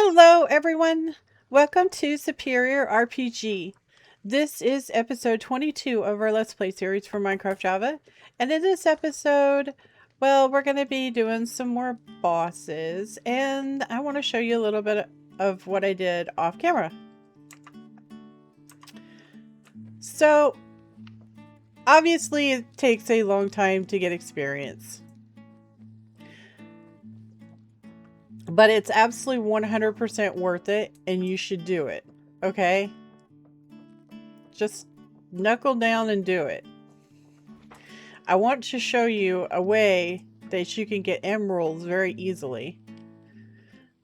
Hello, everyone. Welcome to Superior RPG. This is episode 22 of our Let's Play series for Minecraft Java. And in this episode, well, we're going to be doing some more bosses. And I want to show you a little bit of what I did off camera. So, obviously, it takes a long time to get experience. But it's absolutely 100% worth it, and you should do it, okay? Just knuckle down and do it. I want to show you a way that you can get emeralds very easily.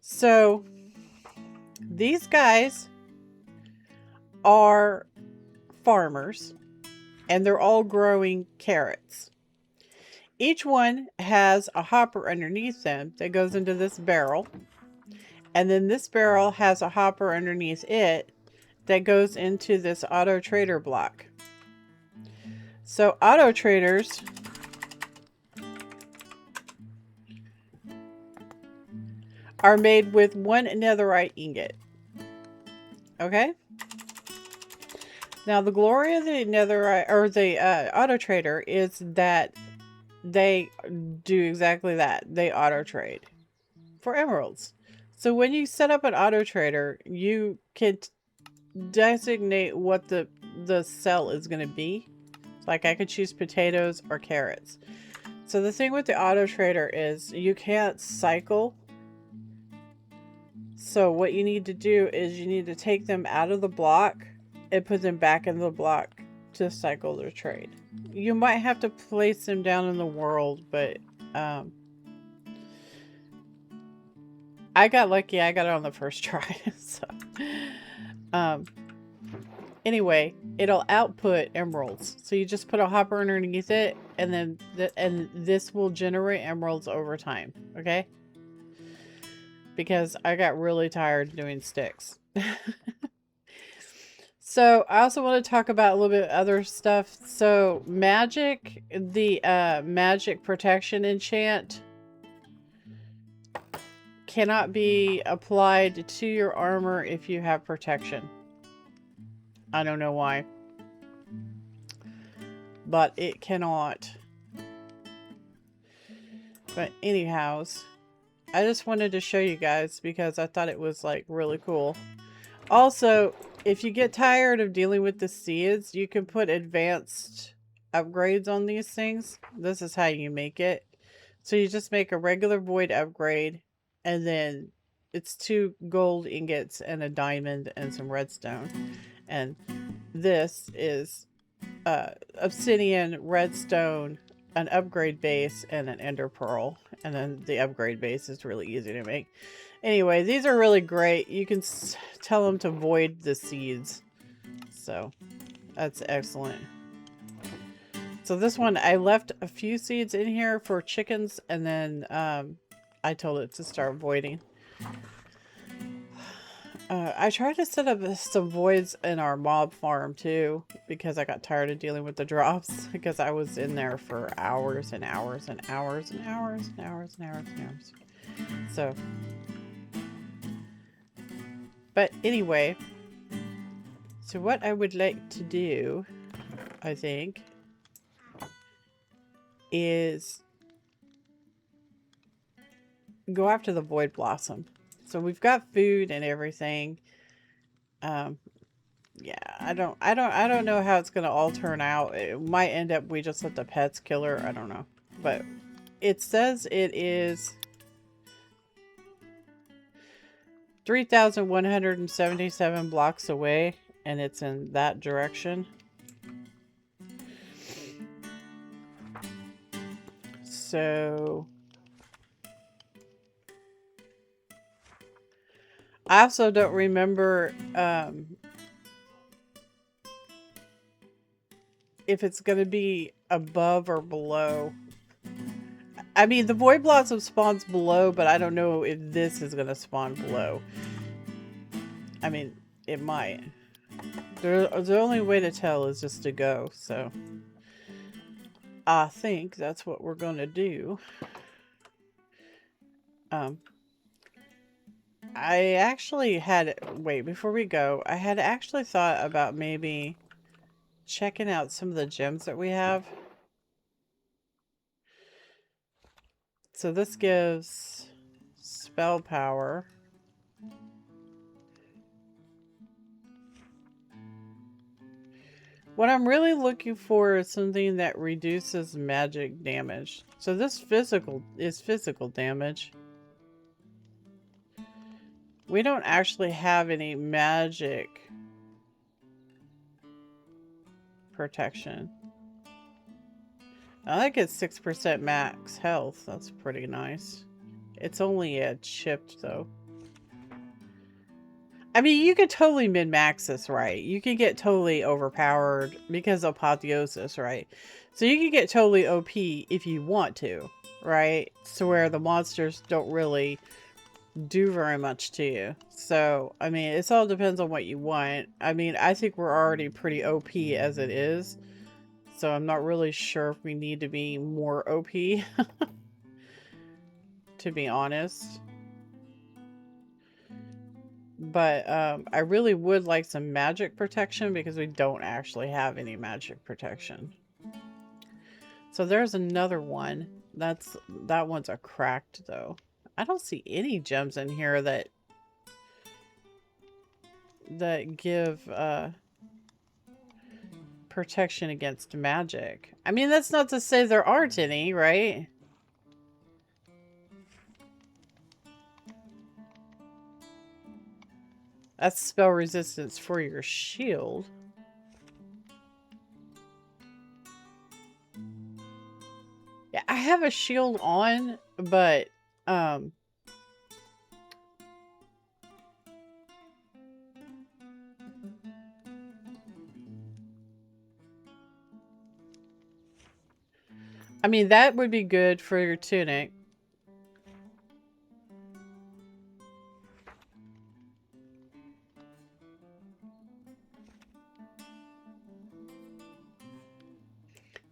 So, these guys are farmers, and they're all growing carrots. Each one has a hopper underneath them that goes into this barrel. And then this barrel has a hopper underneath it that goes into this auto trader block. So auto traders are made with one netherite ingot. Okay? Now the glory of the netherite, or the auto trader, is that they do exactly that. They auto trade for emeralds. So when you set up an auto trader, you can designate what the sell is going to be. Like I could choose potatoes or carrots. So the thing with the auto trader is you can't cycle. So what you need to do is you need to take them out of the block and put them back in the block to cycle their trade. You might have to place them down in the world, but I got lucky. I got it on the first try. So anyway, it'll output emeralds. So you just put a hopper underneath it, and then this will generate emeralds over time. Okay? Because I got really tired doing sticks. So I also want to talk about a little bit of other stuff. So magic, the magic protection enchant cannot be applied to your armor if you have protection. I don't know why, but it cannot. But anyhows, I just wanted to show you guys because I thought it was like really cool. Also, if you get tired of dealing with the seeds, you can put advanced upgrades on these things. This is how you make it. So you just make a regular void upgrade, and then it's 2 gold ingots and a diamond and some redstone. And this is obsidian, redstone, an upgrade base, and an ender pearl. And then the upgrade base is really easy to make. Anyway, these are really great. You can tell them to void the seeds. So, that's excellent. So this one, I left a few seeds in here for chickens, and then I told it to start voiding. I tried to set up some voids in our mob farm too, because I got tired of dealing with the drops, because I was in there for hours and hours and hours and hours and hours and hours and hours. So, but anyway, so what I would like to do, I think, is go after the void blossom. So we've got food and everything. Yeah, I don't know how it's gonna all turn out. It might end up we just let the pets kill her. I don't know, but it says it is 3,177 blocks away, and it's in that direction. So I also don't remember if it's going to be above or below. I mean, the void blossom spawns below, but I don't know if this is going to spawn below. I mean, it might. The only way to tell is just to go, so I think that's what we're going to do. I actually had, wait, before we go, I had actually thought about maybe checking out some of the gems that we have. So this gives spell power. What I'm really looking for is something that reduces magic damage. So this physical damage. We don't actually have any magic protection. I think it's 6% max health. That's pretty nice. It's only a chipped though. I mean, you could totally min-max this, right? You can get totally overpowered because of apotheosis, right? So you can get totally OP if you want to, right? So where the monsters don't really do very much to you. So, I mean, it all depends on what you want. I mean, I think we're already pretty OP as it is. So I'm not really sure if we need to be more OP, to be honest. But I really would like some magic protection because we don't actually have any magic protection. So there's another one. That one's a cracked though. I don't see any gems in here that give protection against magic. I mean, that's not to say there aren't any, right? That's spell resistance for your shield. Yeah, I have a shield on, but I mean, that would be good for your tunic.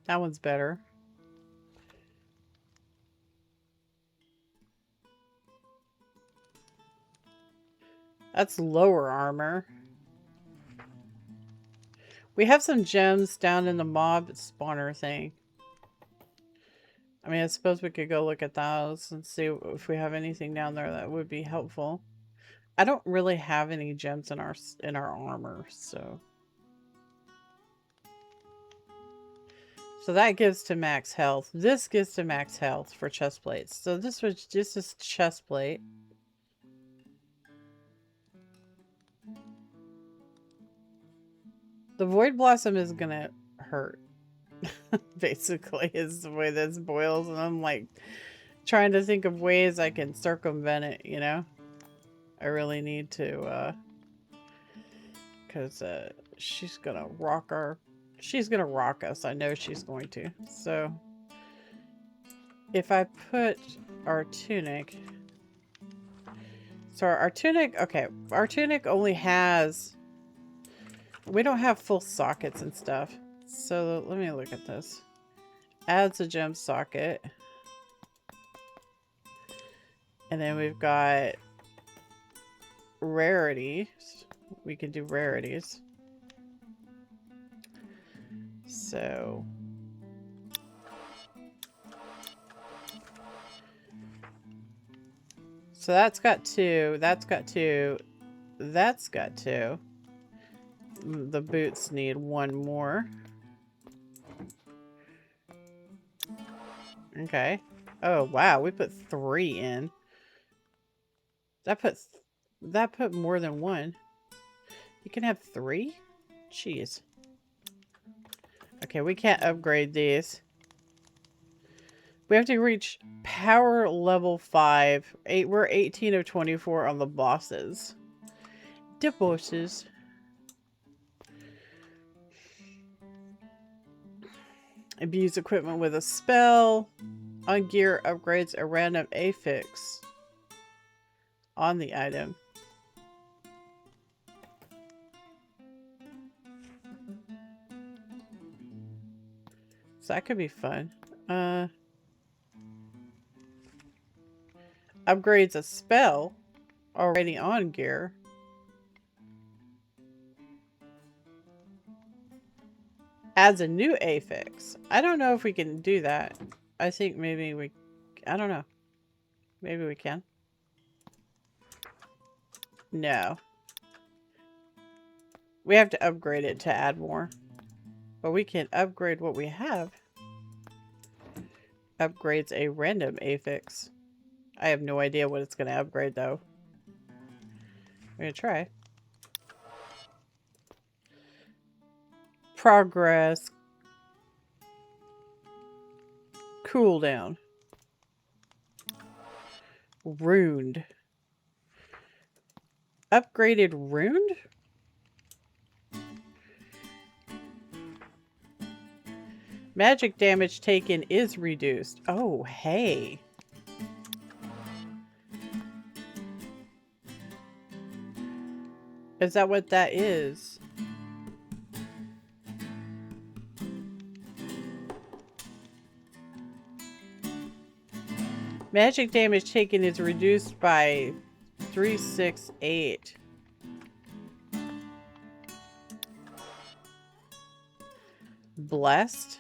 That one's better. That's lower armor. We have some gems down in the mob spawner thing. I mean, I suppose we could go look at those and see if we have anything down there that would be helpful. I don't really have any gems in our armor, so that gives to max health. This gives to max health for chest plates. So this was just a chest plate. The Void Blossom is gonna hurt. Basically, is the way this boils, and I'm like trying to think of ways I can circumvent it, you know? I really need to, because she's gonna rock us. I know she's going to. So if I put our tunic, so our tunic, okay, our tunic only has, we don't have full sockets and stuff. So let me look at this. Adds a gem socket. And then we've got rarities. We can do rarities. So that's got 2. That's got 2. That's got 2. The boots need 1 more. Okay. Oh, wow. We put 3 in. That put more than 1. You can have 3? Jeez. Okay, we can't upgrade these. We have to reach power level 5. We're 18 of 24 on the bosses. The bosses. Abuse equipment with a spell. On gear upgrades a random affix on the item. So that could be fun. Upgrades a spell already on gear. Adds a new affix. I don't know if we can do that. I think maybe we... I don't know. Maybe we can. No. We have to upgrade it to add more. But we can upgrade what we have. Upgrades a random affix. I have no idea what it's going to upgrade though. We're going to try. Progress. Cooldown. Runed. Upgraded runed? Magic damage taken is reduced. Oh, hey. Is that what that is? Magic damage taken is reduced by 368. Blessed?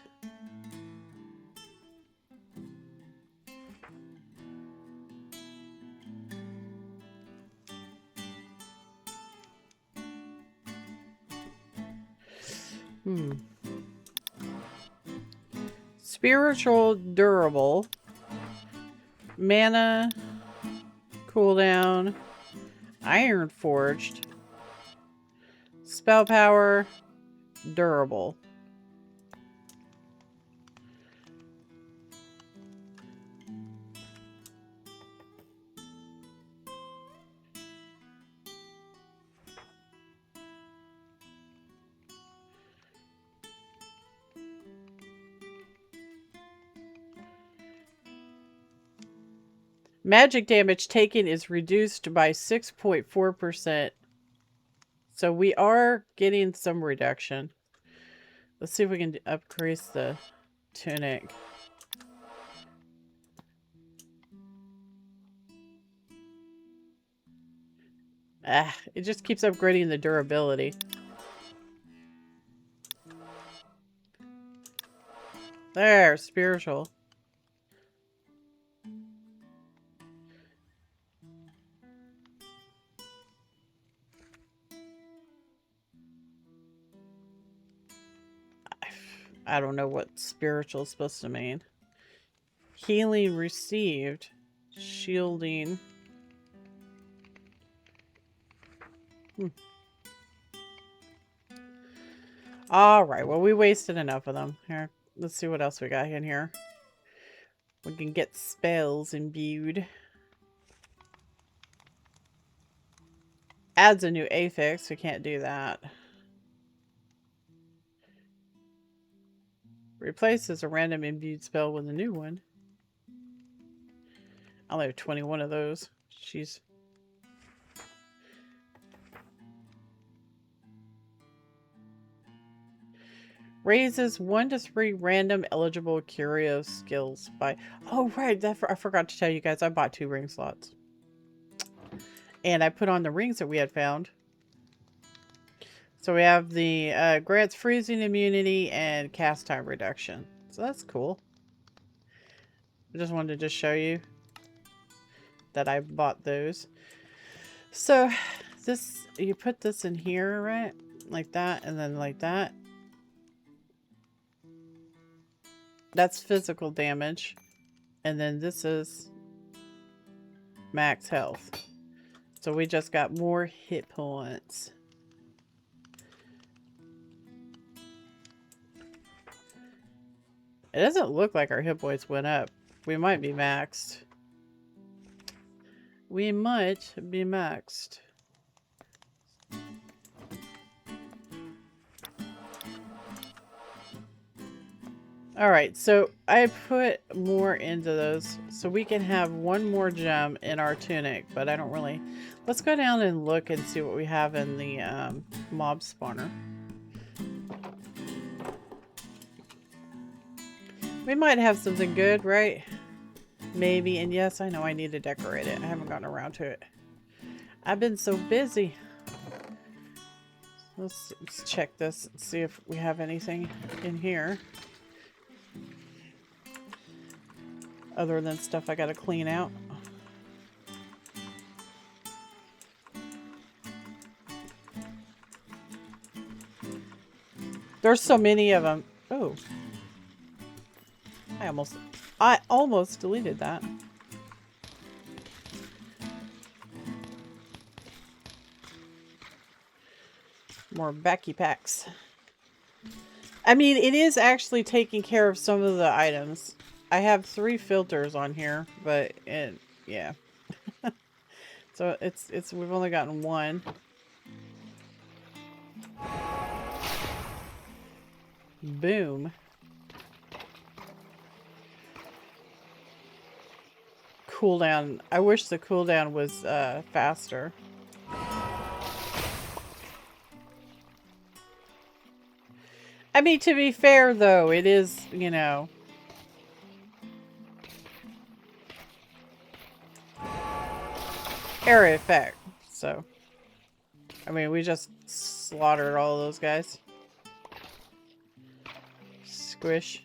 Spiritual durable. Mana. Cooldown. Iron forged. Spell power. Durable. Magic damage taken is reduced by 6.4%. So we are getting some reduction. Let's see if we can increase the tunic. It just keeps upgrading the durability. There, spiritual. I don't know what spiritual is supposed to mean. Healing received. Shielding. Alright, well we wasted enough of them. Here, let's see what else we got in here. We can get spells imbued. Adds a new affix. We can't do that. Replaces a random imbued spell with a new one. I only have 21 of those. Jeez. Raises 1 to 3 random eligible curio skills by... Oh, right. I forgot to tell you guys. I bought 2 ring slots. And I put on the rings that we had found. So we have the grants freezing immunity and cast time reduction. So that's cool. I just wanted to show you that I bought those. So this, you put this in here, right? Like that, and then like that. That's physical damage. And then this is max health. So we just got more hit points. It doesn't look like our hit points went up. We might be maxed. We might be maxed. Alright, so I put more into those so we can have 1 more gem in our tunic, but I don't really... Let's go down and look and see what we have in the mob spawner. We might have something good, right? Maybe. And yes, I know I need to decorate it. I haven't gotten around to it. I've been so busy. Let's check this and see if we have anything in here. Other than stuff I gotta clean out. There's so many of them. Oh. I almost deleted that. More Becky packs. I mean, it is actually taking care of some of the items. I have 3 filters on here, but yeah. So we've only gotten 1. Boom. Cooldown. I wish the cooldown was faster. I mean, to be fair though, it is, you know, area effect. So, I mean, we just slaughtered all those guys. Squish.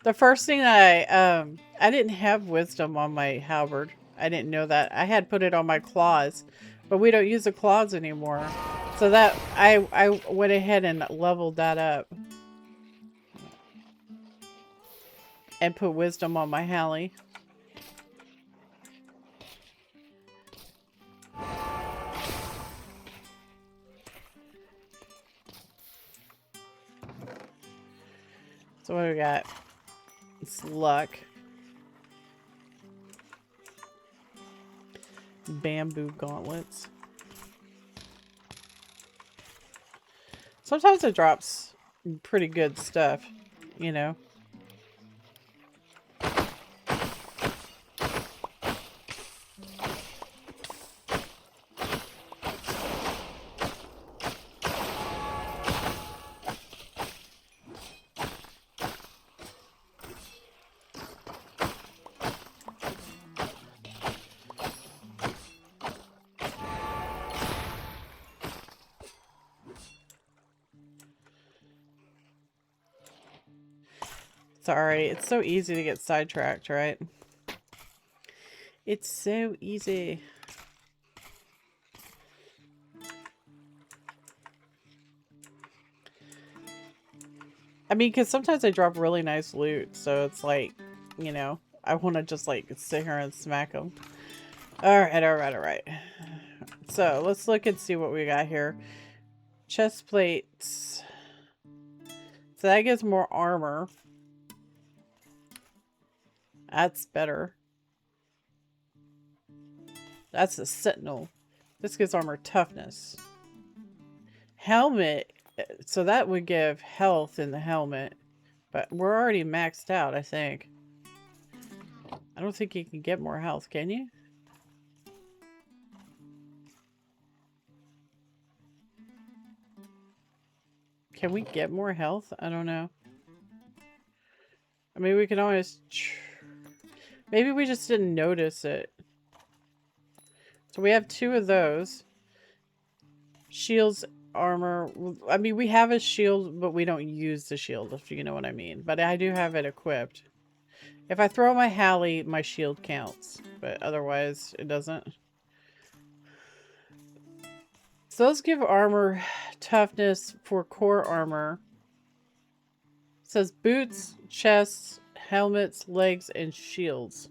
The first thing I didn't have wisdom on my halberd. I didn't know that. I had put it on my claws, but we don't use the claws anymore. So that I went ahead and leveled that up. And put wisdom on my Hallie. So what do we got? It's luck. Bamboo gauntlets. Sometimes it drops pretty good stuff, you know. Sorry, it's so easy to get sidetracked, right? It's so easy. I mean, because sometimes they drop really nice loot, so it's like, you know, I want to just like sit here and smack them. Alright. So let's look and see what we got here. Chest plates. So that gives more armor. That's better. That's a sentinel. This gives armor toughness. Helmet. So that would give health in the helmet. But we're already maxed out, I think. I don't think you can get more health, can you? Can we get more health? I don't know. I mean, we can always... Maybe we just didn't notice it. So we have 2 of those. Shields, armor. I mean, we have a shield, but we don't use the shield, if you know what I mean. But I do have it equipped. If I throw my Hallie, my shield counts. But otherwise, it doesn't. So those give armor toughness for core armor. It says boots, chests, helmets, legs, and shields.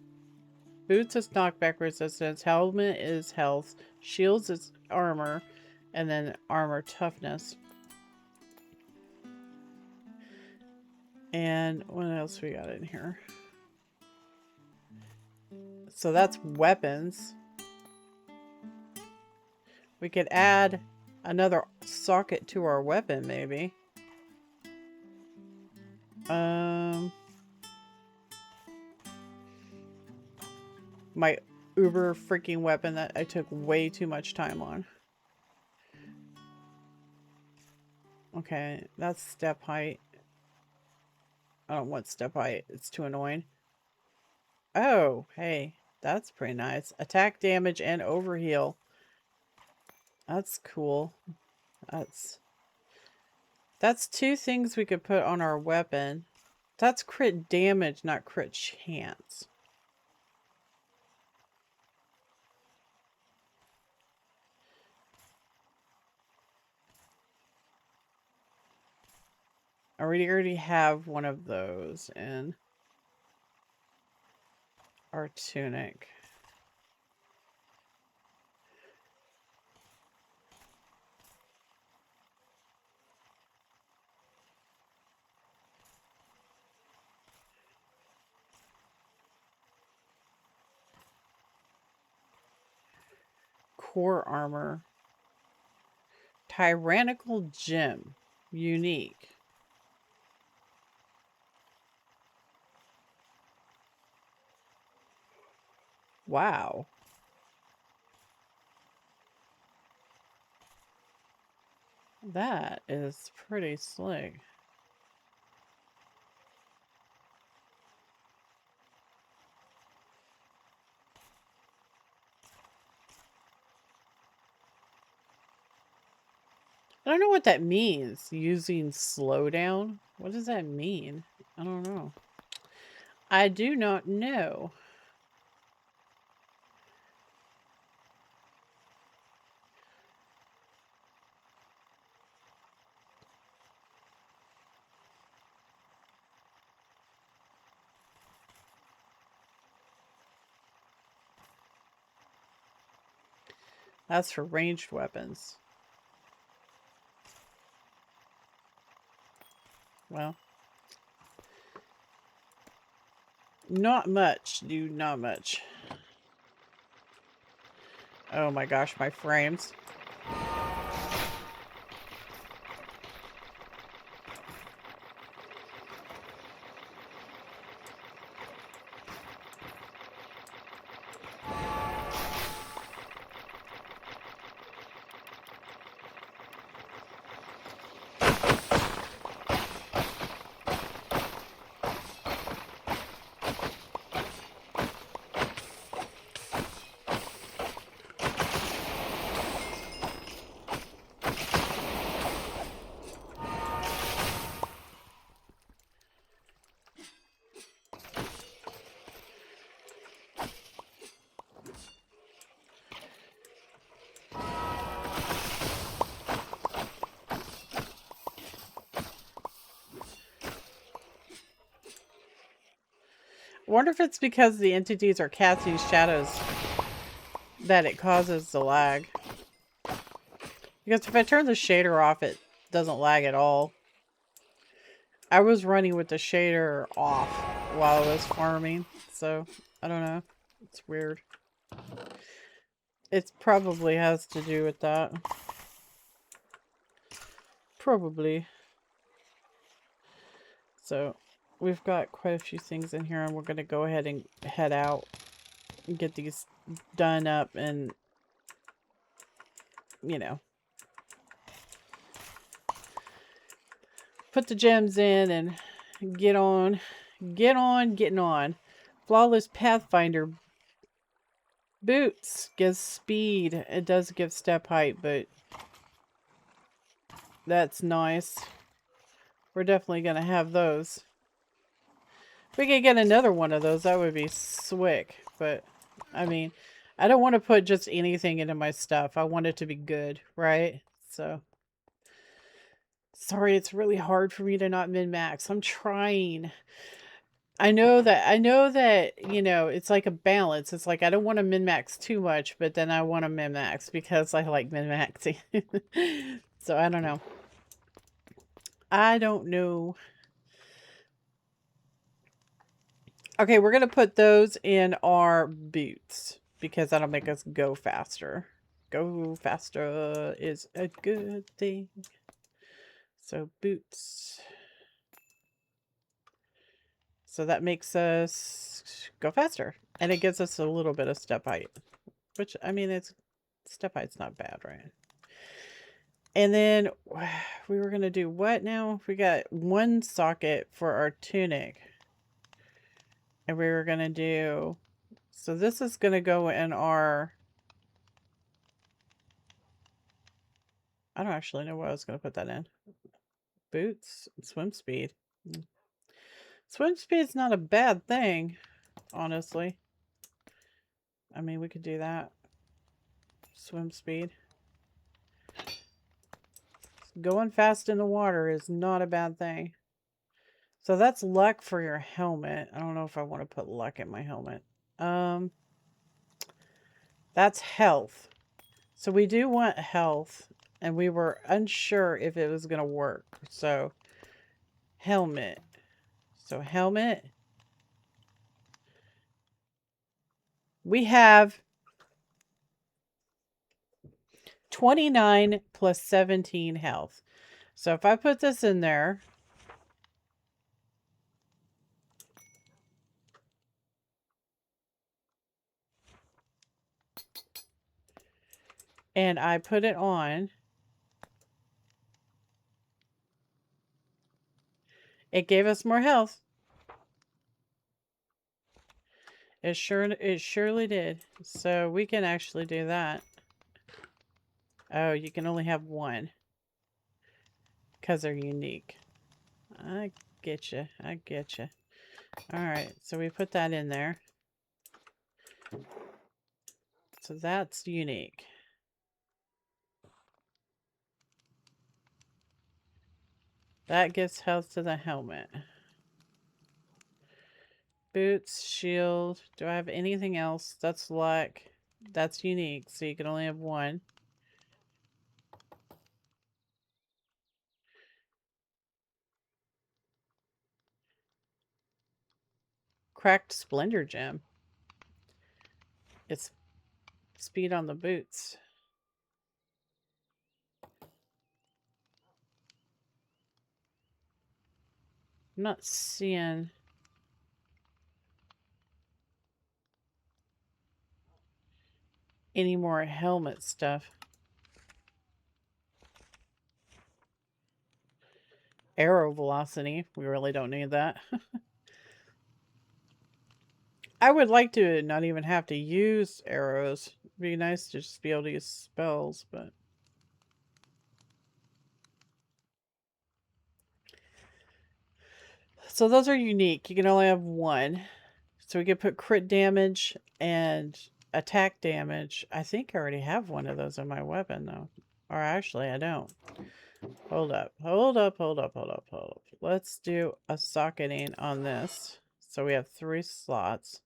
Boots is knockback resistance, helmet is health, shields is armor, and then armor toughness. And what else we got in here? So that's weapons. We could add another socket to our weapon, maybe. My uber freaking weapon that I took way too much time on. Okay, that's step height. I don't want step height. It's too annoying. Oh, hey, that's pretty nice. Attack damage and overheal. That's cool. That's two things we could put on our weapon. That's crit damage, not crit chance. I already have one of those in our tunic. Core armor. Tyrannical gem. Unique. Wow. That is pretty slick. I don't know what that means. Using slowdown? What does that mean? I don't know. I do not know. That's for ranged weapons. Well. Not much, dude. Not much. Oh my gosh, my frames. I wonder if it's because the entities are casting shadows that it causes the lag. Because if I turn the shader off, it doesn't lag at all. I was running with the shader off while I was farming, so I don't know. It's weird. It probably has to do with that. Probably. So we've got quite a few things in here, and we're going to go ahead and head out and get these done up and, you know, put the gems in and getting on. Flawless Pathfinder boots gives speed. It does give step height, but that's nice. We're definitely going to have those. If we could get another one of those, that would be swick. But, I mean, I don't want to put just anything into my stuff. I want it to be good, right? So, sorry, it's really hard for me to not min-max. I'm trying. I know that, you know, it's like a balance. It's like I don't want to min-max too much, but then I want to min-max because I like min-maxing. So, I don't know. I don't know. Okay, we're going to put those in our boots because that'll make us go faster. Go faster is a good thing. So boots. So that makes us go faster. And it gives us a little bit of step height. Which, I mean, step height's not bad, right? And then we were going to do what now? We got one socket for our tunic. And we were going to do... So this is going to go in our... I don't actually know what I was going to put that in. Boots, swim speed. Swim speed's not a bad thing, honestly. I mean, we could do that. Swim speed. Going fast in the water is not a bad thing. So that's luck for your helmet. I don't know if I want to put luck in my helmet. That's health. So we do want health, and we were unsure if it was going to work. So helmet. So helmet. We have 29 plus 17 health. So if I put this in there, and I put it on, it gave us more health. It surely did. So we can actually do that. Oh, you can only have one. Because they're unique. I get you. I get you. Alright, so we put that in there. So that's unique. That gives health to the helmet. Boots, shield. Do I have anything else? That's luck. That's unique, so you can only have one. Cracked splendor gem. It's speed on the boots. I'm not seeing any more helmet stuff. Arrow velocity. We really don't need that. I would like to not even have to use arrows. It'd be nice to just be able to use spells, but... So those are unique. You can only have one. So we could put crit damage and attack damage. I think I already have one of those in my weapon, though. Or actually, I don't. Hold up. Hold up, hold up, hold up, hold up. Let's do a socketing on this. So we have 3 slots.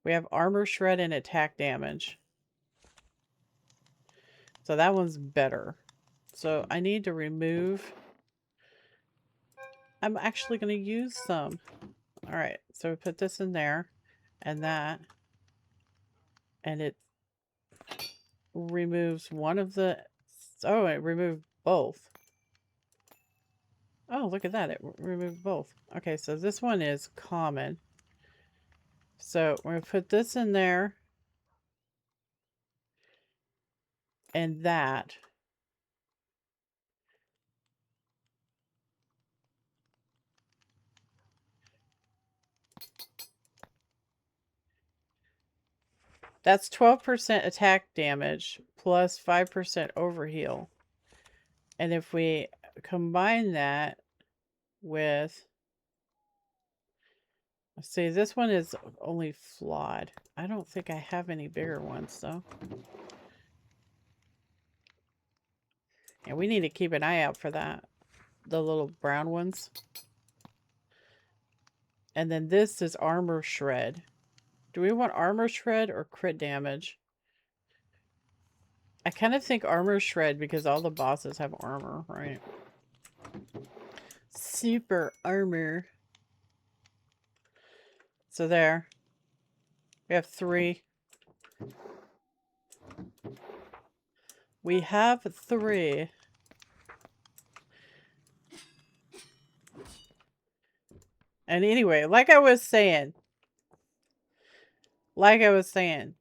We have armor shred and attack damage. So that one's better. So I need to remove... I'm actually going to use some. Alright, so we put this in there. And that. And it removes one of the... Oh, it removed both. Oh, look at that. It removed both. Okay, so this one is common. So we're going to put this in there. And that. That's 12% attack damage plus 5% overheal. And if we combine that with... Let's see, this one is only flawed. I don't think I have any bigger ones, though. And we need to keep an eye out for that. The little brown ones. And then this is armor shred. Do we want armor shred or crit damage? I kind of think armor shred because all the bosses have armor, right? Super armor. So there. We have 3. We have 3. And anyway, like I was saying, like I was saying,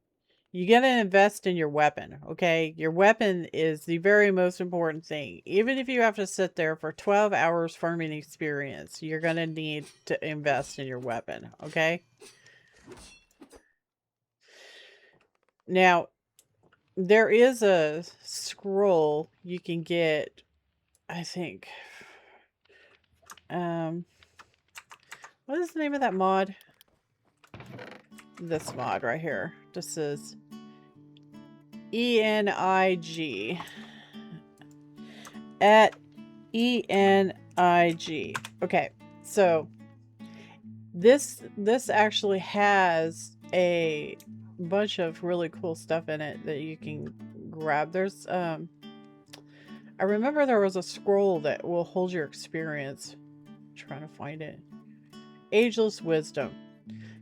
you got to invest in your weapon, okay? Your weapon is the very most important thing. Even if you have to sit there for 12 hours farming experience, you're going to need to invest in your weapon, okay? Now, there is a scroll you can get, I think. What is the name of that mod? This mod right here. This is ENIG. At ENIG. Okay, so this actually has a bunch of really cool stuff in it that you can grab. There's I remember there was a scroll that will hold your experience. I'm trying to find it. Ageless Wisdom.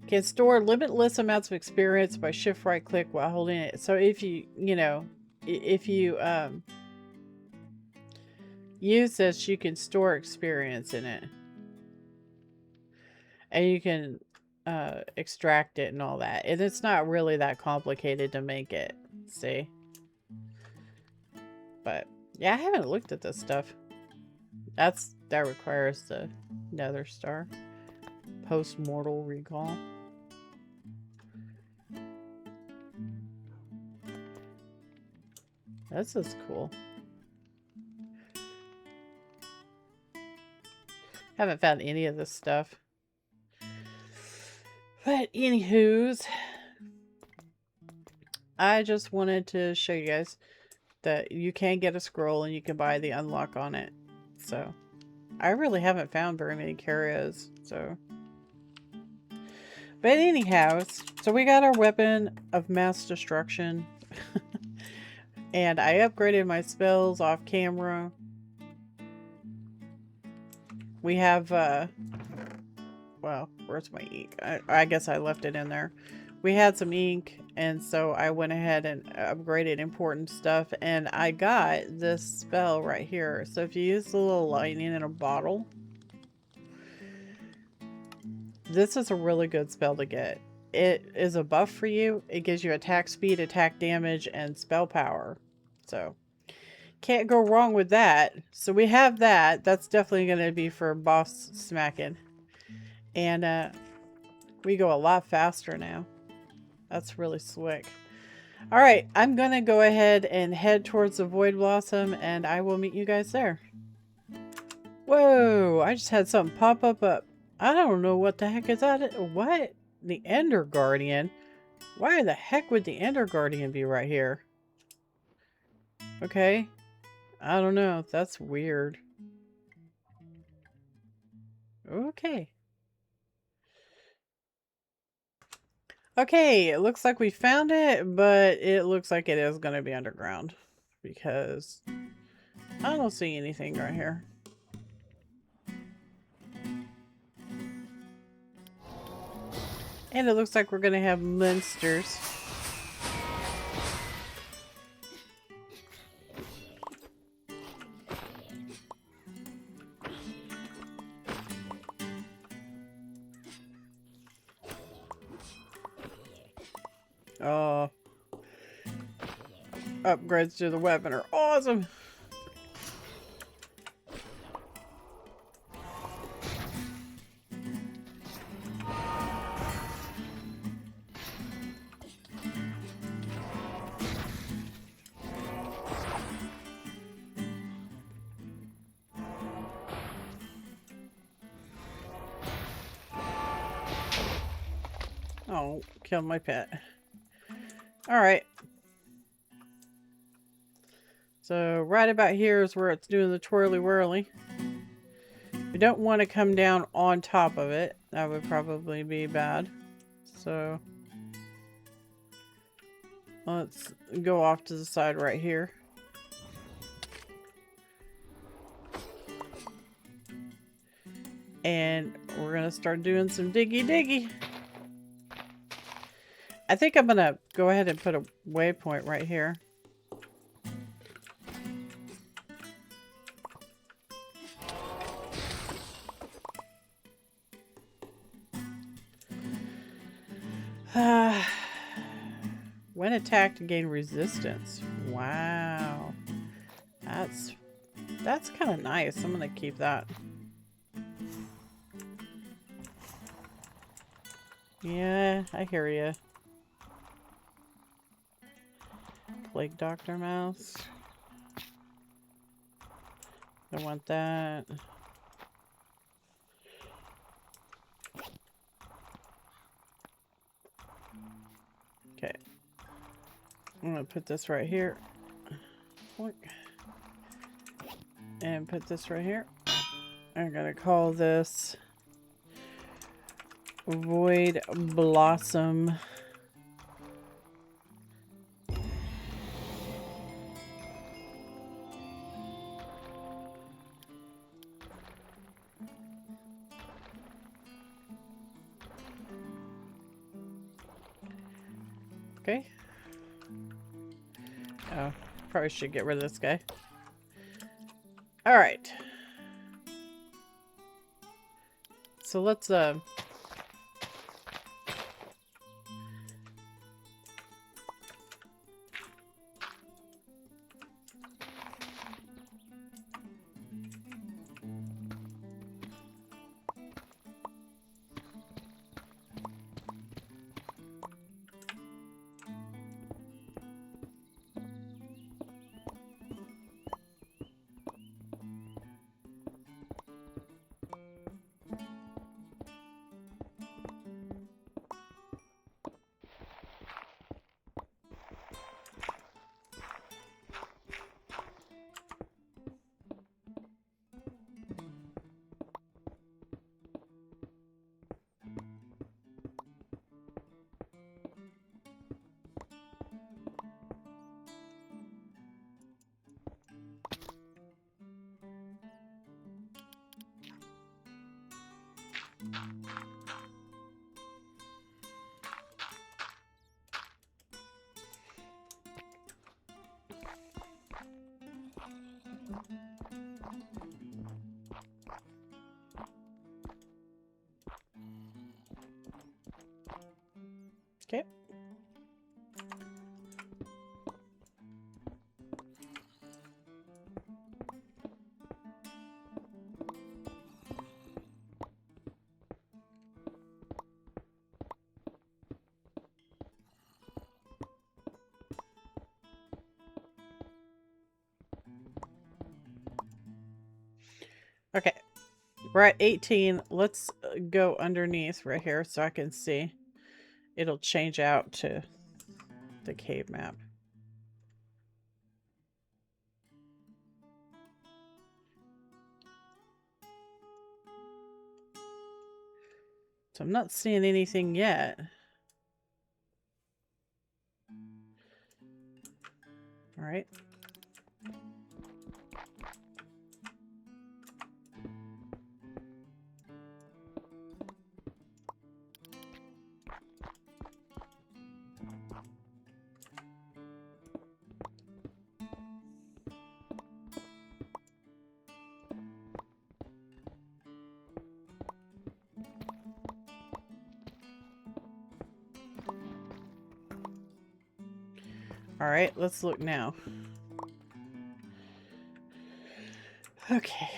Can store limitless amounts of experience by shift right click while holding it. So if you use this, you can store experience in it. And you can extract it and all that. And it's not really that complicated to make it. See? But yeah, I haven't looked at this stuff. That requires the Nether Star. Post-mortal recall. This is cool. Haven't found any of this stuff. But anywho's, I just wanted to show you guys that you can get a scroll and you can buy the unlock on it. So, I really haven't found very many curios, so. But anyhow, so we got our weapon of mass destruction. And I upgraded my spells off camera. We have, well, where's my ink? I guess I left it in there. We had some ink, and so I went ahead and upgraded important stuff, and I got this spell right here. So if you use the little lightning in a bottle, this is a really good spell to get. It is a buff for you. It gives you attack speed, attack damage, and spell power. So, can't go wrong with that. So we have that. That's definitely going to be for boss smacking. And we go a lot faster now. That's really slick. Alright, I'm going to go ahead and head towards the Void Blossom, and I will meet you guys there. Whoa, I just had something pop up. I don't know what the heck is that. What? The Ender Guardian? Why the heck would the Ender Guardian be right here? Okay. I don't know. That's weird. Okay. Okay, it looks like we found it, but it looks like it is going to be underground. Because I don't see anything right here. And it looks like we're going to have monsters. Oh. Upgrades to the weapon are awesome. Oh, killed my pet. Alright. So right about here is where it's doing the twirly whirly. We don't want to come down on top of it. That would probably be bad. So let's go off to the side right here. And we're going to start doing some diggy. I think I'm going to go ahead and put a waypoint right here. When attacked, gain resistance. Wow. That's kind of nice. I'm gonna keep that. Yeah, I hear you. Plague Doctor Mouse. I want that. Okay. I'm gonna put this right here. And put this right here. I'm gonna call this Void Blossom. Okay. Oh, probably should get rid of this guy. All right. So let's okay. Okay. We're at 18. Let's go underneath right here so I can see. It'll change out to the cave map. So I'm not seeing anything yet. All right. All right, let's look now. Okay,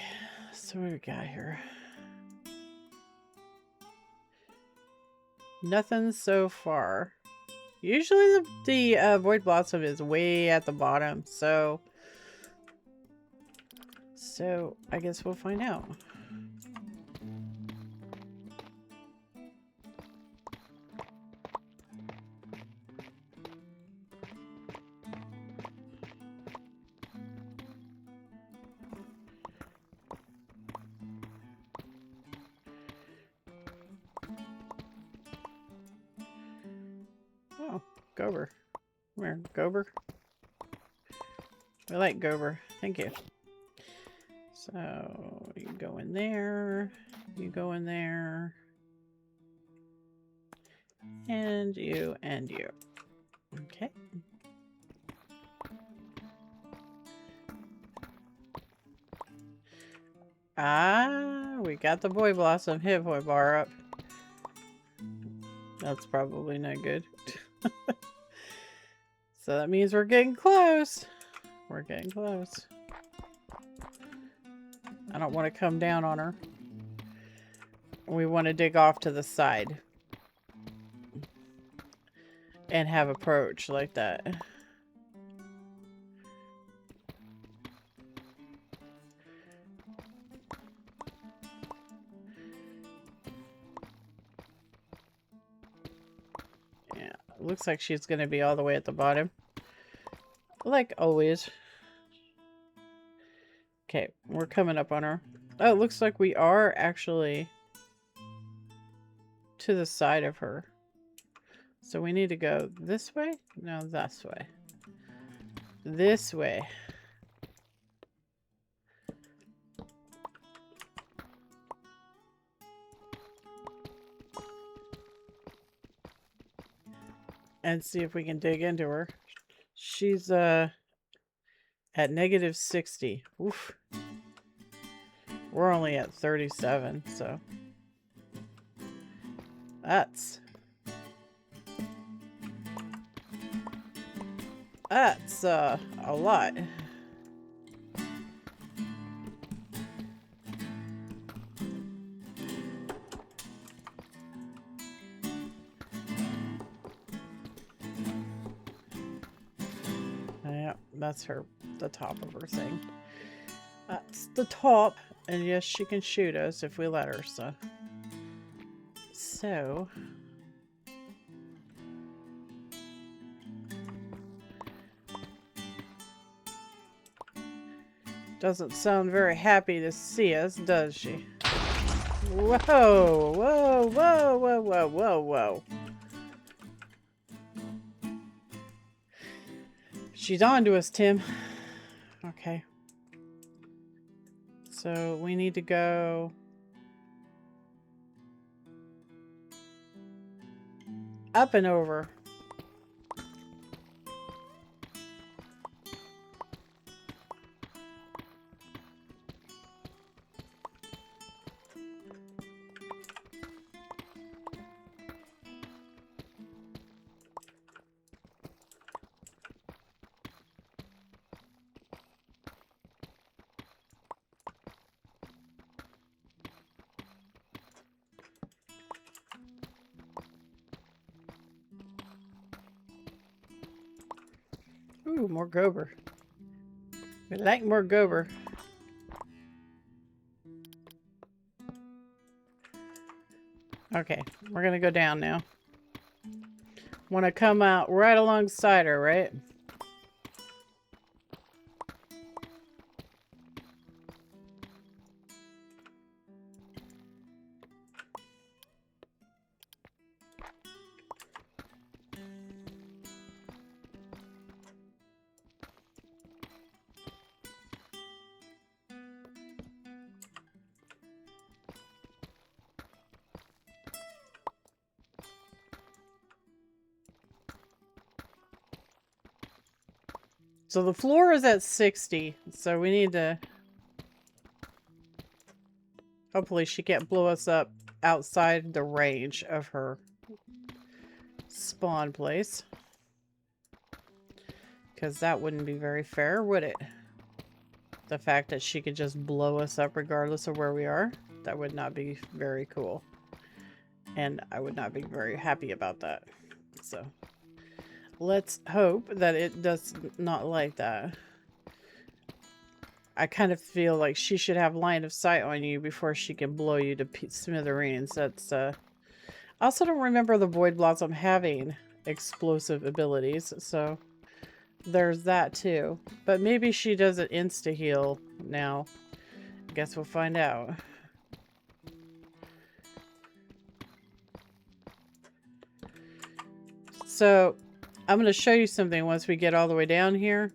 so what do we got here? Nothing so far. Usually the Void Blossom is way at the bottom, so I guess we'll find out. Oh, Gober. Where? Gober? I like Gober. Thank you. So, you go in there. You go in there. And you, and you. Okay. Ah, we got the Boy Blossom hit point bar up. That's probably not good. So that means we're getting close. We're getting close. I don't want to come down on her. We want to dig off to the side. And have approach like that. Yeah, looks like she's going to be all the way at the bottom. Like always. Okay, we're coming up on her. Oh, it looks like we are actually to the side of her. So we need to go this way? No, this way. This way. And see if we can dig into her. She's at -60. Oof. We're only at 37, so that's a lot. Yeah, that's the top of her thing. That's the top, and yes, she can shoot us if we let her, so doesn't sound very happy to see us, does she? Whoa, whoa, whoa, whoa, whoa, whoa, whoa. She's on to us, Tim. Okay. So we need to go up and over. Ooh, more gober. We like more gober. Okay, we're gonna go down now. Want to come out right alongside her, right? So the floor is at 60, so we need to... Hopefully she can't blow us up outside the range of her spawn place. Because that wouldn't be very fair, would it? The fact that she could just blow us up regardless of where we are, that would not be very cool. And I would not be very happy about that. So... let's hope that it does not like that. I kind of feel like she should have line of sight on you before she can blow you to smithereens. That's, I also don't remember the Void Blossom having explosive abilities, so there's that too. But maybe she does an insta-heal now. Guess we'll find out. So... I'm going to show you something once we get all the way down here.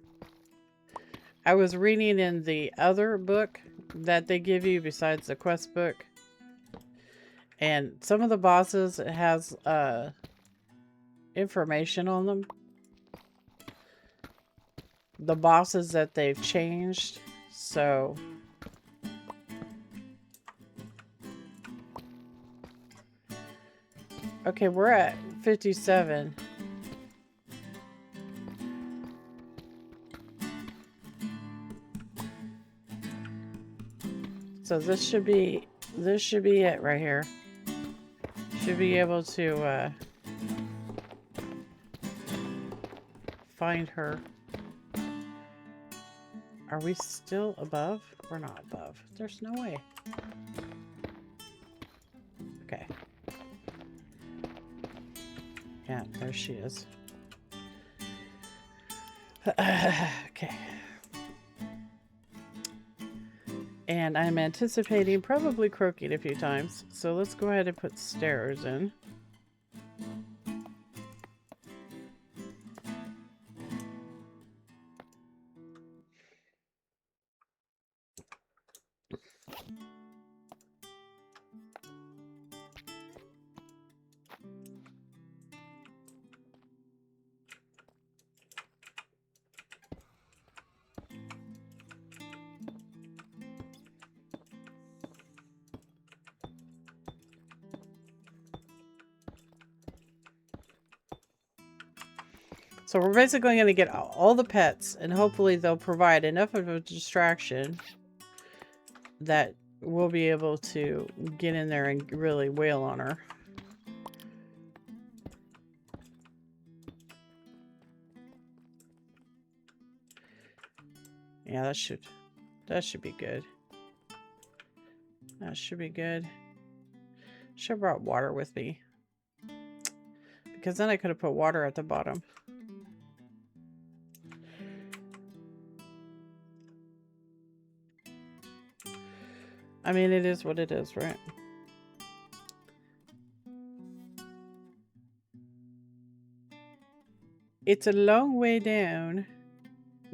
I was reading in the other book that they give you besides the quest book. And some of the bosses has information on them. The bosses that they've changed. So... okay, we're at 57. So this should be it right here. Should be able to find her. Are we still above? We're not above. There's no way. Okay. Yeah, there she is. Okay. And I'm anticipating probably croaking a few times. So let's go ahead and put stairs in. So we're basically going to get all the pets, and hopefully they'll provide enough of a distraction that we'll be able to get in there and really wail on her. Yeah, that should be good. That should be good. Should have brought water with me, because then I could have put water at the bottom. I mean, it is what it is, right? It's a long way down,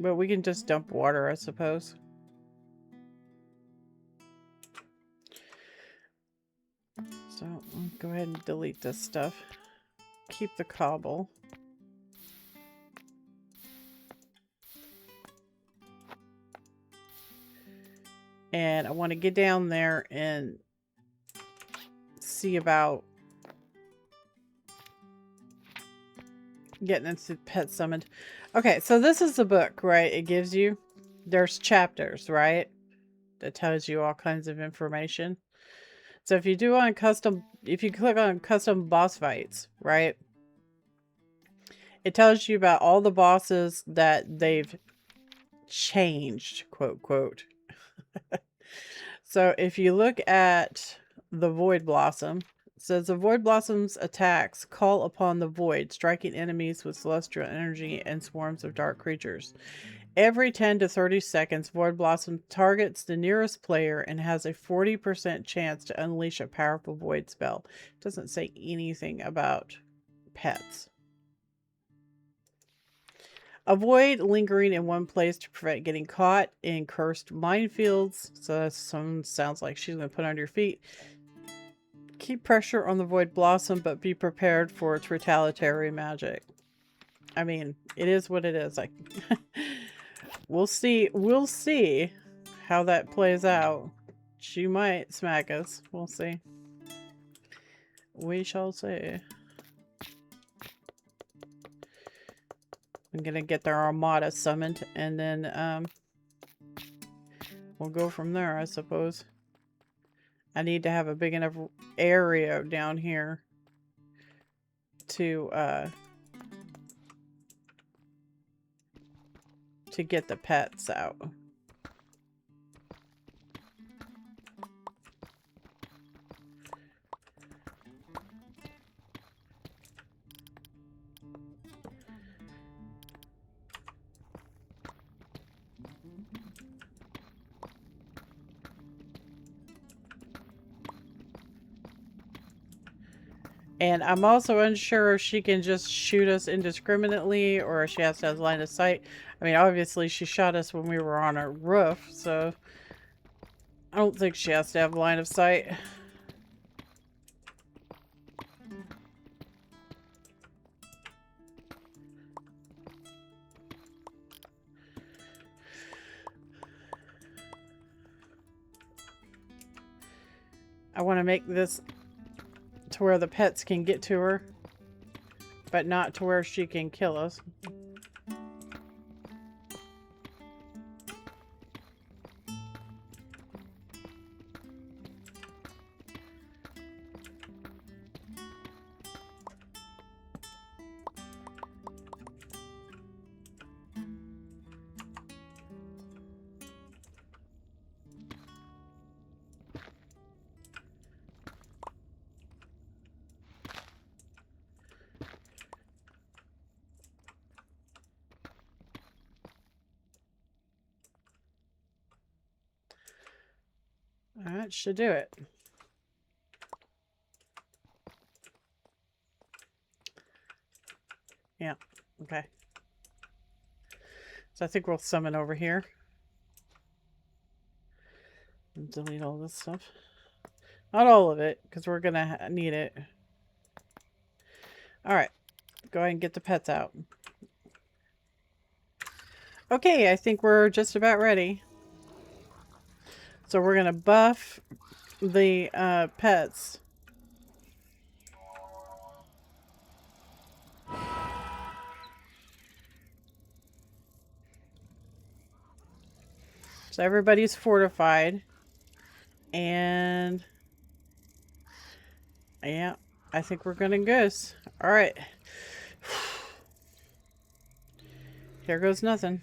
but we can just dump water, I suppose. So I'll go ahead and delete this stuff. Keep the cobble. And I want to get down there and see about getting into pet summoned. Okay, so this is the book, right? It gives you, there's chapters, right? That tells you all kinds of information. So if you do on custom, if you click on custom boss fights, right? It tells you about all the bosses that they've changed, quote, quote. So if you look at the Void Blossom, it says the Void Blossom's attacks call upon the void, striking enemies with celestial energy and swarms of dark creatures. Every 10 to 30 seconds, Void Blossom targets the nearest player and has a 40% chance to unleash a powerful void spell. It doesn't say anything about pets. Avoid lingering in one place to prevent getting caught in cursed minefields. So that sounds like she's going to put under your feet. Keep pressure on the Void Blossom, but be prepared for its retaliatory magic. I mean, it is what it is. Like, we'll see how that plays out. She might smack us. We'll see. We shall see. I'm gonna get their armada summoned, and then we'll go from there, I suppose. I need to have a big enough area down here to get the pets out. And I'm also unsure if she can just shoot us indiscriminately or if she has to have line of sight. I mean, obviously she shot us when we were on a roof, so I don't think she has to have line of sight. I want to make this to where the pets can get to her, but not to where she can kill us. That should do it. Yeah, okay. So I think we'll summon over here. And delete all this stuff. Not all of it, because we're going to need it. Alright, go ahead and get the pets out. Okay, I think we're just about ready. So we're going to buff the pets. So everybody's fortified. And yeah, I think we're gonna goose. Alright. Here goes nothing.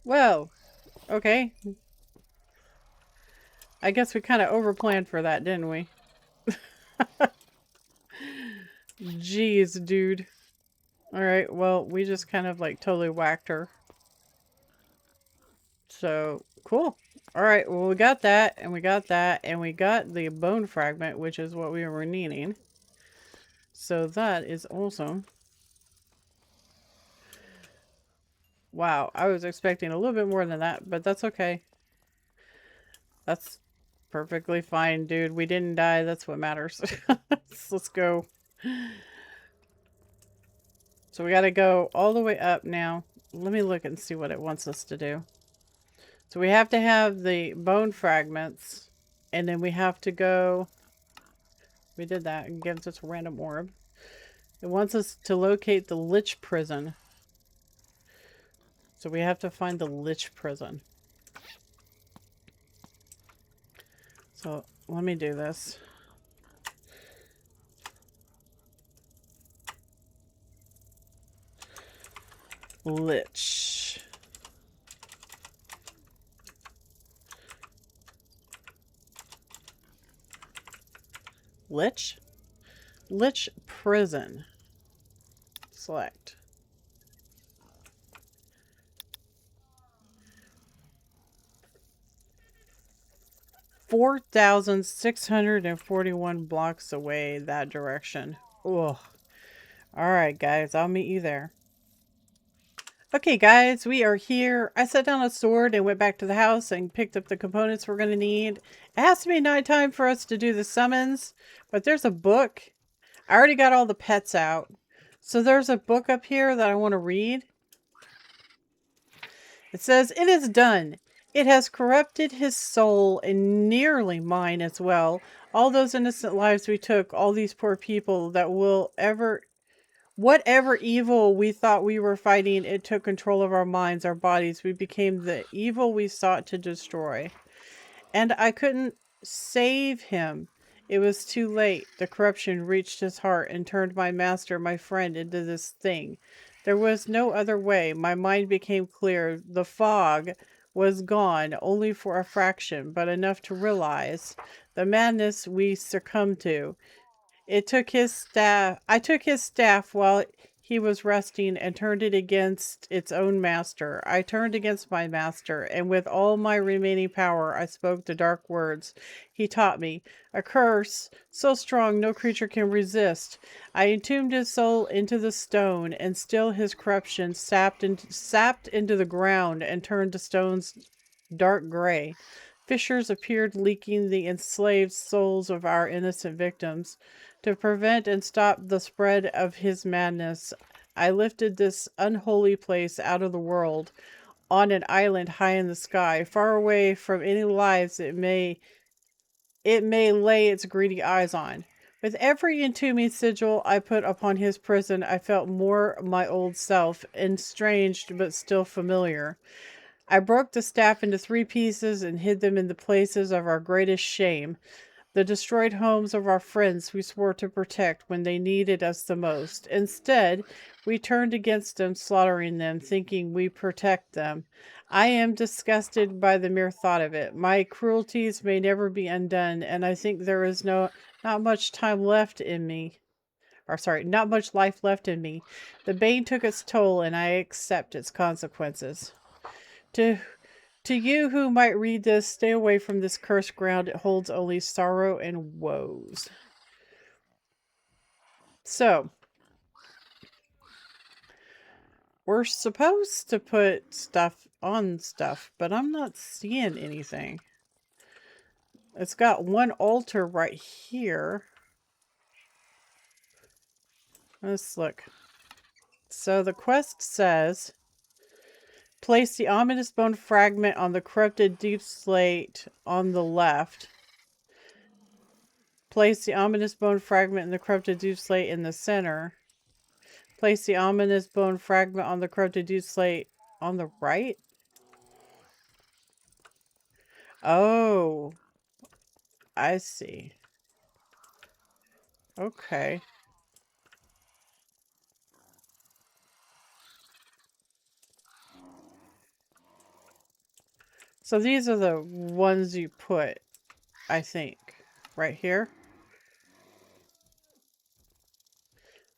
Whoa. Okay. I guess we kind of overplanned for that, didn't we? Jeez, dude. Alright, well, we just kind of like totally whacked her. So, cool. Alright, well, we got that, and we got that, and we got the bone fragment, which is what we were needing. So that is awesome. Wow, I was expecting a little bit more than that, but that's okay. That's perfectly fine, dude. We didn't die. That's what matters. Let's go. So we got to go all the way up now. Let me look and see what it wants us to do. So we have to have the bone fragments. And then we have to go... We did that. It gives us a random orb. It wants us to locate the Lich prison. So we have to find the Lich prison. So let me do this. Lich. Lich? Lich prison. Select. 4,641 blocks away that direction. Ugh. Alright, guys. I'll meet you there. Okay, guys. We are here. I set down a sword and went back to the house and picked up the components we're going to need. It has to be nighttime for us to do the summons. But there's a book. I already got all the pets out. So there's a book up here that I want to read. It says, "It is done. It has corrupted his soul and nearly mine as well. All those innocent lives we took, all these poor people that will ever... Whatever evil we thought we were fighting, it took control of our minds, our bodies. We became the evil we sought to destroy. And I couldn't save him. It was too late. The corruption reached his heart and turned my master, my friend, into this thing. There was no other way. My mind became clear. The fog was gone, only for a fraction, but enough to realize the madness we succumbed to. I took his staff while he was resting and turned it against its own master. I turned against my master, and with all my remaining power, I spoke the dark words he taught me. A curse so strong no creature can resist. I entombed his soul into the stone, and still his corruption sapped into the ground and turned the stones dark gray. Fissures appeared, leaking the enslaved souls of our innocent victims. To prevent and stop the spread of his madness, I lifted this unholy place out of the world, on an island high in the sky, far away from any lives it may lay its greedy eyes on. With every entombing sigil I put upon his prison, I felt more my old self, estranged but still familiar. I broke the staff into 3 pieces and hid them in the places of our greatest shame. the destroyed homes of our friends we swore to protect when they needed us the most. Instead, we turned against them, slaughtering them, thinking we protect them. I am disgusted by the mere thought of it. My cruelties may never be undone, and I think there is not much time left in me. Not much life left in me. The bane took its toll, and I accept its consequences. To you who might read this, stay away from this cursed ground. It holds only sorrow and woes. So, we're supposed to put stuff on stuff, but I'm not seeing anything. It's got one altar right here. Let's look. So the quest says, place the ominous bone fragment on the corrupted deep slate on the left. Place the ominous bone fragment in the corrupted deep slate in the center. Place the ominous bone fragment on the corrupted deep slate on the right. Oh, I see. Okay. So these are the ones you put, I think, right here.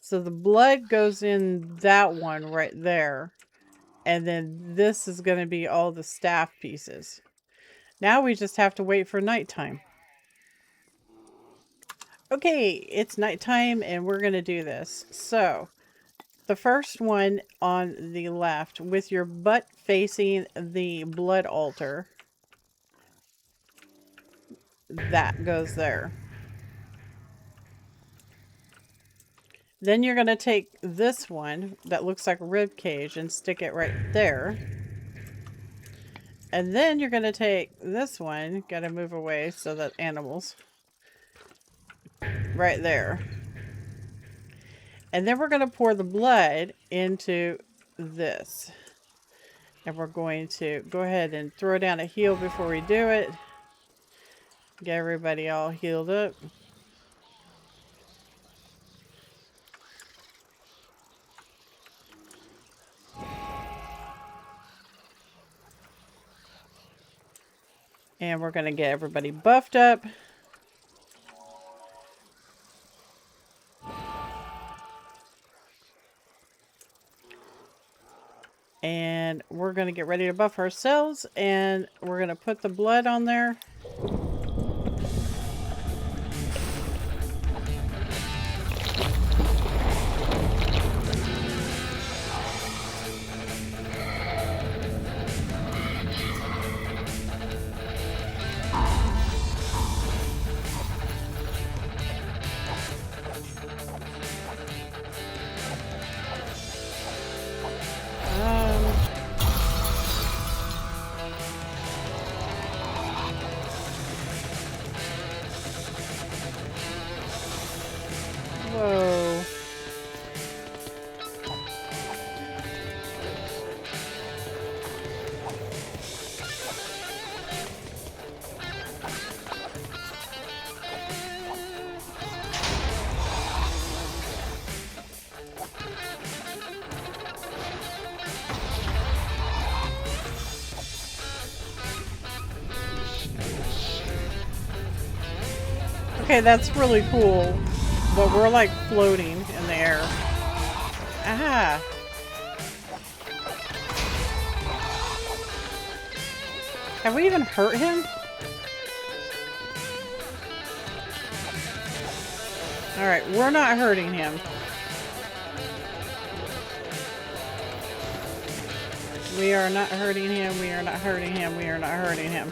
So the blood goes in that one right there. And then this is going to be all the staff pieces. Now we just have to wait for nighttime. Okay, it's nighttime and we're going to do this. So, the first one on the left with your butt facing the blood altar. That goes there. Then you're going to take this one that looks like a rib cage and stick it right there. And then you're going to take this one, got to move away so that animals, right there. And then we're going to pour the blood into this. And we're going to go ahead and throw down a heal before we do it. Get everybody all healed up. And we're going to get everybody buffed up. And we're going to get ready to buff ourselves. And we're going to put the blood on there. Whoa. Okay, that's really cool. But we're like floating in the air. Aha! Have we even hurt him? Alright, we're not hurting him. We are not hurting him. We are not hurting him. We are not hurting him.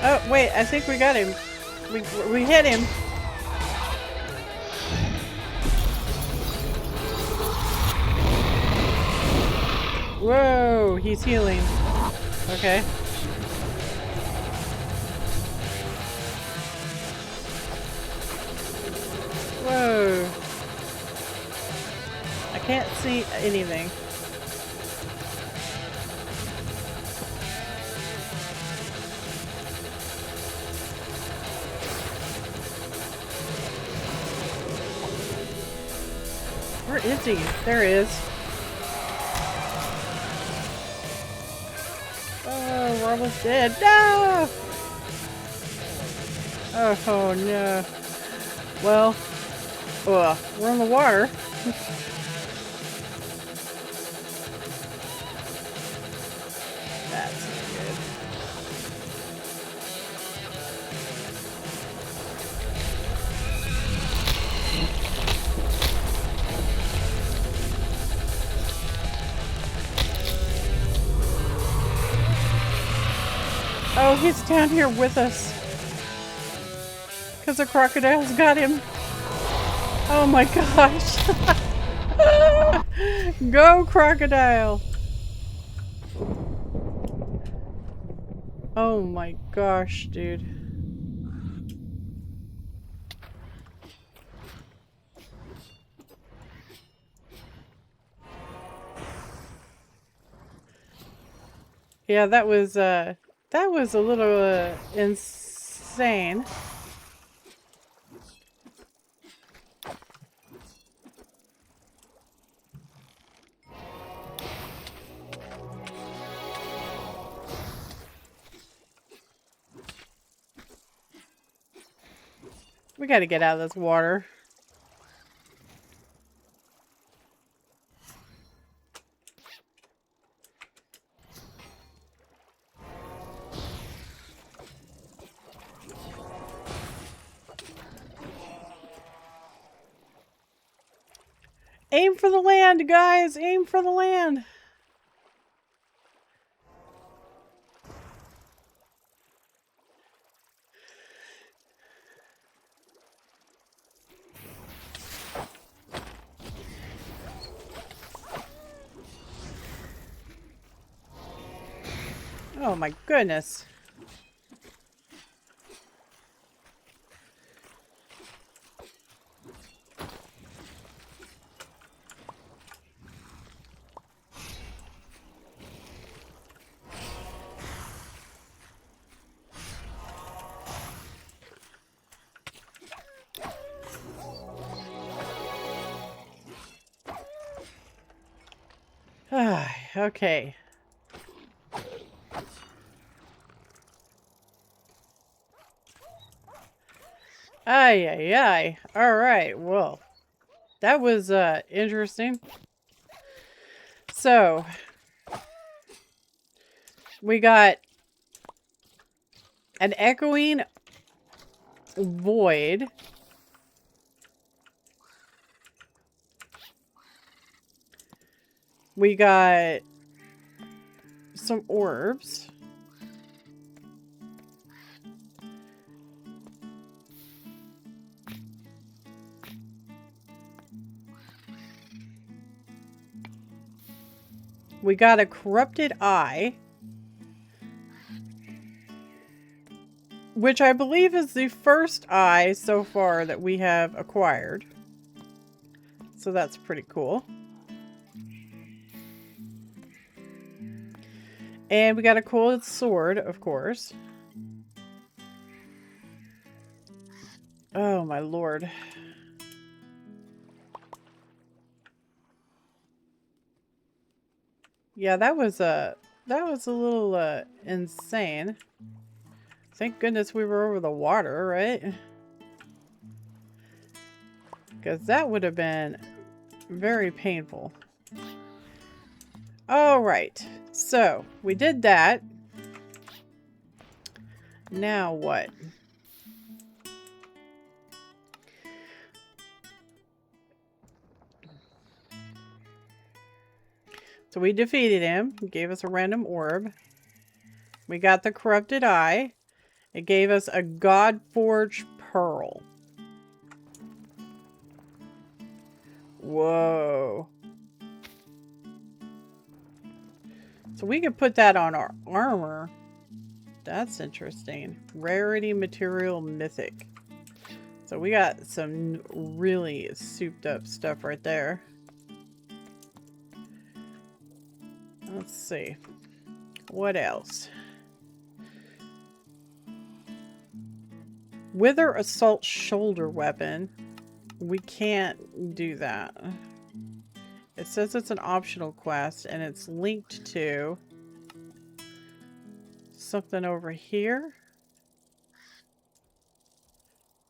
Oh, wait, I think we got him. We hit him. Whoa, he's healing. Okay. Whoa. I can't see anything. Where is he? There he is. Oh, we're almost dead. No! Oh no. Well, we're in the water. That's good. Oh, he's down here with us. Because the crocodile's got him. Oh my gosh. Go, crocodile. Oh my gosh, dude. Yeah, that was a little insane. We gotta get out of this water. Aim for the land, guys! Aim for the land! Oh my goodness. Okay. Ay, ay, ay. Alright, well. That was, interesting. So. We got an echoing void. We got some orbs. We got a corrupted eye, which I believe is the first eye so far that we have acquired. So that's pretty cool. And we got a cool sword, of course. Oh my lord. Yeah, that was a little insane. Thank goodness we were over the water, right? Because that would have been very painful. Alright, so we did that. Now what? So we defeated him. He gave us a random orb. We got the corrupted eye. It gave us a God-forged pearl. Whoa. So we could put that on our armor. That's interesting. Rarity material mythic. So we got some really souped up stuff right there. Let's see. What else? Wither assault shoulder weapon. We can't do that. It says it's an optional quest and it's linked to something over here.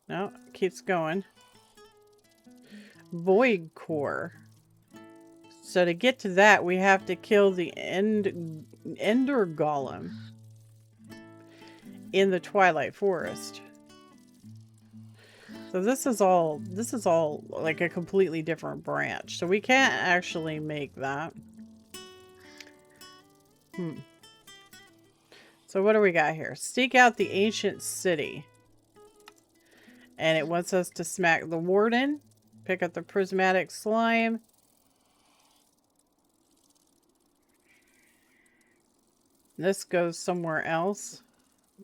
No, it keeps going. Void core. So to get to that, we have to kill the Ender Golem in the Twilight Forest. So this is all like a completely different branch. So we can't actually make that. So what do we got here? Seek out the ancient city. And it wants us to smack the Warden. Pick up the prismatic slime. This goes somewhere else.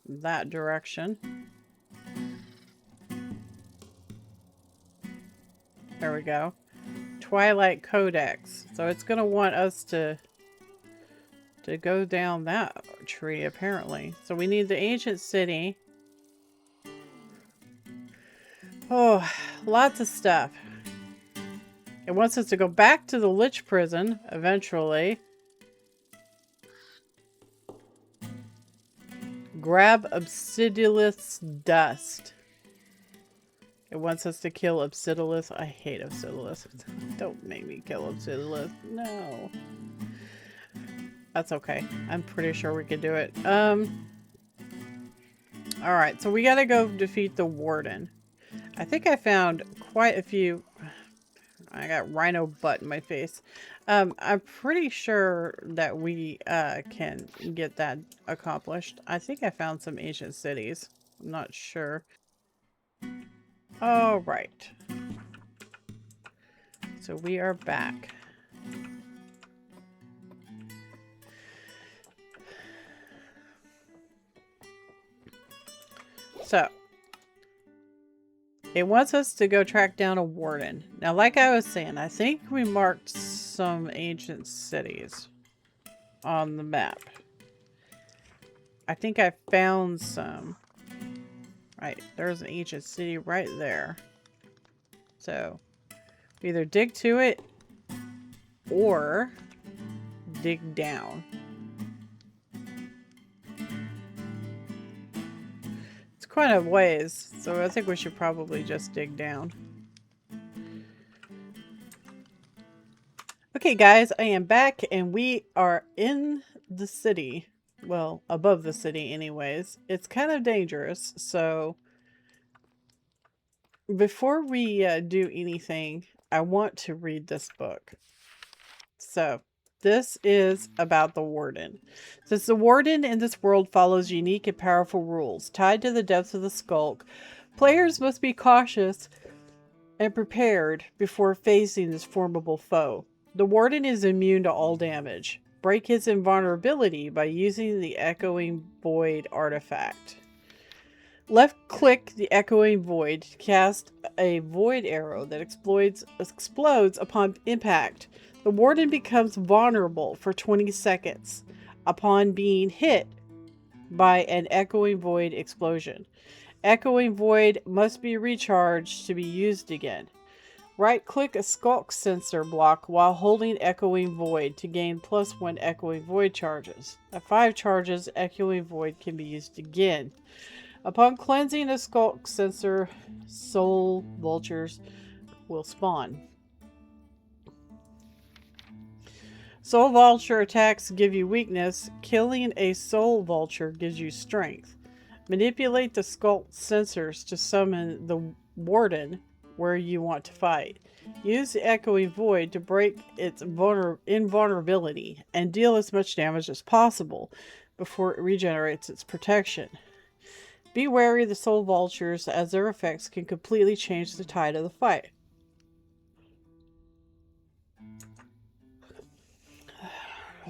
That direction. There we go. Twilight Codex. So it's going to want us to go down that tree, apparently. So we need the ancient city. Oh, lots of stuff. It wants us to go back to the Lich prison, eventually. Grab Obsidiolith's dust. It wants us to kill Obsidiolith. I hate Obsidiolith. Don't make me kill Obsidiolith. No. That's okay. I'm pretty sure we can do it. Alright, so we gotta go defeat the Warden. I think I found quite a few... I got rhino butt in my face. I'm pretty sure that we can get that accomplished. I think I found some ancient cities. I'm not sure. All right. So we are back. So it wants us to go track down a Warden. Now, like I was saying, I think we marked some ancient cities on the map. I think I found some. Right, there's an ancient city right there. So, we either dig to it or dig down. It's quite a ways, so I think we should probably just dig down. Okay guys, I am back and we are in the city. Well, above the city anyways. It's kind of dangerous, so before we do anything, I want to read this book. So, this is about the Warden. Since the Warden in this world follows unique and powerful rules tied to the depths of the Skulk, players must be cautious and prepared before facing this formidable foe. The Warden is immune to all damage. Break his invulnerability by using the Echoing Void artifact. Left-click the Echoing Void to cast a void arrow that explodes upon impact. The Warden becomes vulnerable for 20 seconds upon being hit by an Echoing Void explosion. Echoing Void must be recharged to be used again. Right-click a Skulk sensor block while holding Echoing Void to gain +1 Echoing Void charges. At 5 charges, Echoing Void can be used again. Upon cleansing a Skulk sensor, soul vultures will spawn. Soul vulture attacks give you weakness. Killing a soul vulture gives you strength. Manipulate the Skulk sensors to summon the Warden where you want to fight. Use the Echoing Void to break its invulnerability and deal as much damage as possible before it regenerates its protection. Be wary of the soul vultures as their effects can completely change the tide of the fight.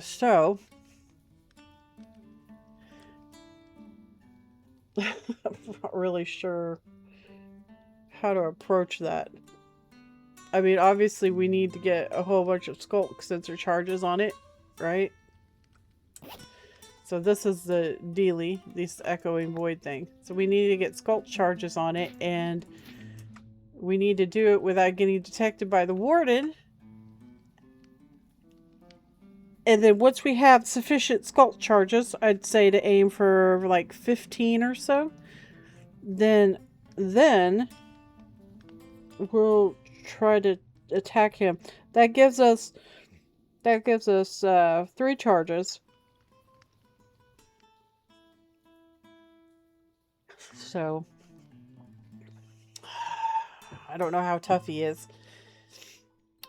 So, I'm not really sure how to approach that. I mean, obviously we need to get a whole bunch of sculk sensor charges on it, right? So this is the dealie, this echoing void thing. So we need to get sculk charges on it, and we need to do it without getting detected by the Warden. And then once we have sufficient sculk charges, I'd say to aim for like 15 or so. Then we'll try to attack him. That gives us 3 charges. So I don't know how tough he is.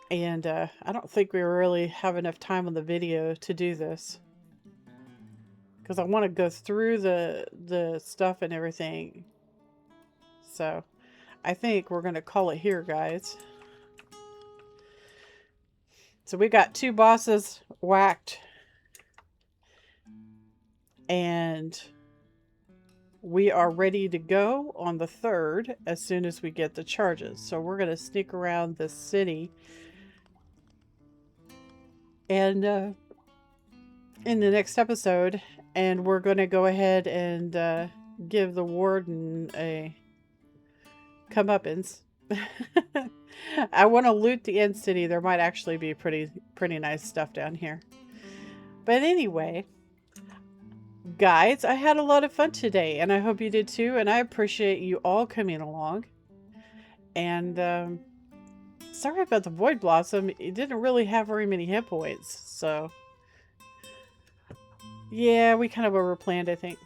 And I don't think we really have enough time on the video to do this. Because I want to go through the stuff and everything. So I think we're going to call it here, guys. So we got 2 bosses whacked. And we are ready to go on the 3rd as soon as we get the charges. So we're going to sneak around the city. And in the next episode, and we're going to go ahead and give the Warden a comeuppance. I want to loot the end city. There might actually be pretty nice stuff down here. But anyway, guys, I had a lot of fun today, and I hope you did too, and I appreciate you all coming along. And sorry about the Void Blossom. It didn't really have very many hit points, so yeah, we kind of overplanned, I think.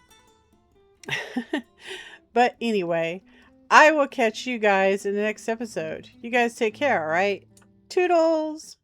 But anyway, I will catch you guys in the next episode. You guys take care, alright? Toodles!